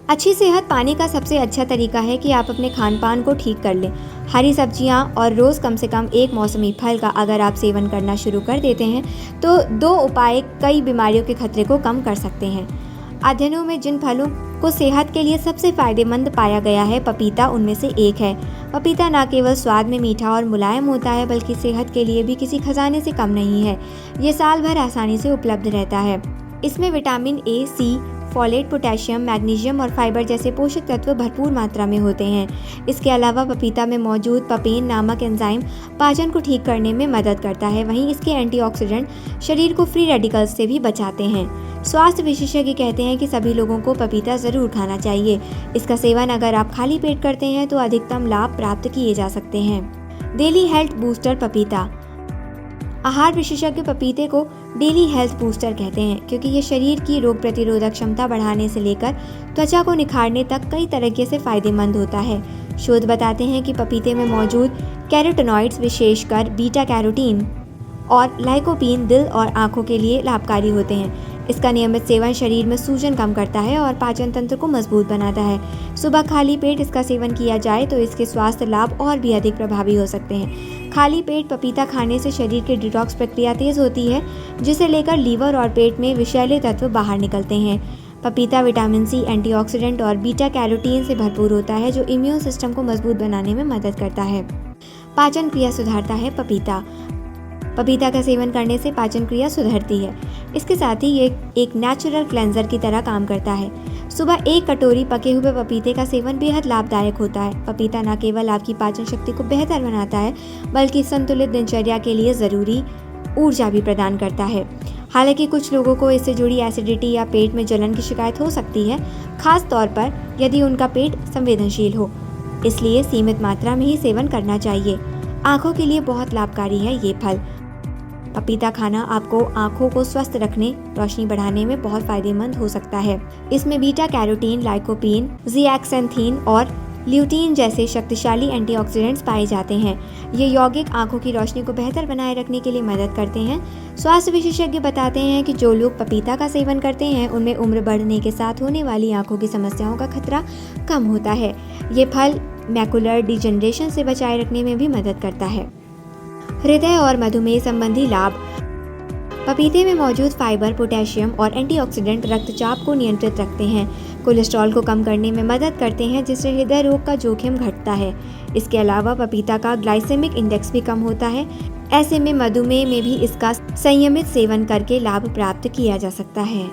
अच्छी सेहत पाने का सबसे अच्छा तरीका है कि आप अपने खान पान को ठीक कर लें। हरी सब्जियां और रोज़ कम से कम एक मौसमी फल का अगर आप सेवन करना शुरू कर देते हैं तो 2 उपाय कई बीमारियों के खतरे को कम कर सकते हैं। अध्ययनों में जिन फलों को सेहत के लिए सबसे फायदेमंद पाया गया है, पपीता उनमें से एक है। पपीता न केवल स्वाद में मीठा और मुलायम होता है बल्कि सेहत के लिए भी किसी खजाने से कम नहीं है। ये साल भर आसानी से उपलब्ध रहता है। इसमें vitamin A, C, folate, potassium, magnesium और फाइबर जैसे पोषक तत्व भरपूर मात्रा में होते हैं। इसके अलावा पपीता में मौजूद पपेन नामक एंजाइम पाचन को ठीक करने में मदद करता है। वहीं इसके एंटीऑक्सीडेंट शरीर को फ्री रेडिकल्स से भी बचाते हैं। स्वास्थ्य विशेषज्ञ कहते हैं कि सभी लोगों को पपीता जरूर खाना चाहिए। इसका सेवन अगर आप खाली पेट करते हैं तो अधिकतम लाभ प्राप्त किए जा सकते हैं। डेली हेल्थ बूस्टर पपीता। आहार विशेषज्ञ पपीते को डेली हेल्थ बूस्टर कहते हैं क्योंकि ये शरीर की रोग प्रतिरोधक क्षमता बढ़ाने से लेकर त्वचा को निखारने तक कई तरीके से फायदेमंद होता है। शोध बताते हैं कि पपीते में मौजूद कैरोटेनॉइड्स, विशेषकर बीटा कैरोटीन और लाइकोपीन, दिल और आंखों के लिए लाभकारी होते हैं। इसका नियमित सेवन शरीर में सूजन कम करता है और पाचन तंत्र को मजबूत बनाता है। सुबह खाली पेट इसका सेवन किया जाए तो इसके स्वास्थ्य लाभ और भी अधिक प्रभावी हो सकते हैं। खाली पेट पपीता खाने से शरीर की डिटॉक्स प्रक्रिया तेज होती है, जिसे लेकर लीवर और पेट में विषैले तत्व बाहर निकलते हैं। पपीता विटामिन सी, एंटीऑक्सीडेंट और बीटा कैरोटीन से भरपूर होता है जो इम्यून सिस्टम को मजबूत बनाने में मदद करता है। पाचन क्रिया सुधारता है पपीता। पपीता का सेवन करने से पाचन क्रिया सुधरती है। इसके साथ ही ये एक नेचुरल क्लेंजर की तरह काम करता है। सुबह 1 कटोरी पके हुए पपीते का सेवन बेहद लाभदायक होता है। पपीता न केवल आपकी पाचन शक्ति को बेहतर बनाता है बल्कि संतुलित दिनचर्या के लिए ज़रूरी ऊर्जा भी प्रदान करता है। हालांकि कुछ लोगों को इससे जुड़ी एसिडिटी या पेट में जलन की शिकायत हो सकती है, खास तौर पर यदि उनका पेट संवेदनशील हो। इसलिए सीमित मात्रा में ही सेवन करना चाहिए। आँखों के लिए बहुत लाभकारी है ये फल। पपीता खाना आपको आँखों को स्वस्थ रखने, रोशनी बढ़ाने में बहुत फायदेमंद हो सकता है। इसमें बीटा कैरोटीन, लाइकोपीन, ज़िएक्सेंथीन और ल्यूटीन जैसे शक्तिशाली एंटीऑक्सीडेंट्स पाए जाते हैं। ये यौगिक आँखों की रोशनी को बेहतर बनाए रखने के लिए मदद करते हैं। स्वास्थ्य विशेषज्ञ बताते हैं कि जो लोग पपीता का सेवन करते हैं उनमें उम्र बढ़ने के साथ होने वाली आँखों की समस्याओं का खतरा कम होता है। ये फल मैकुलर डिजेनरेशन से बचाए रखने में भी मदद करता है। हृदय और मधुमेह संबंधी लाभ। पपीते में मौजूद फाइबर, पोटेशियम और एंटीऑक्सीडेंट रक्तचाप को नियंत्रित रखते हैं, कोलेस्ट्रॉल को कम करने में मदद करते हैं जिससे हृदय रोग का जोखिम घटता है। इसके अलावा पपीता का ग्लाइसेमिक इंडेक्स भी कम होता है। ऐसे में मधुमेह में भी इसका संयमित सेवन करके लाभ प्राप्त किया जा सकता है।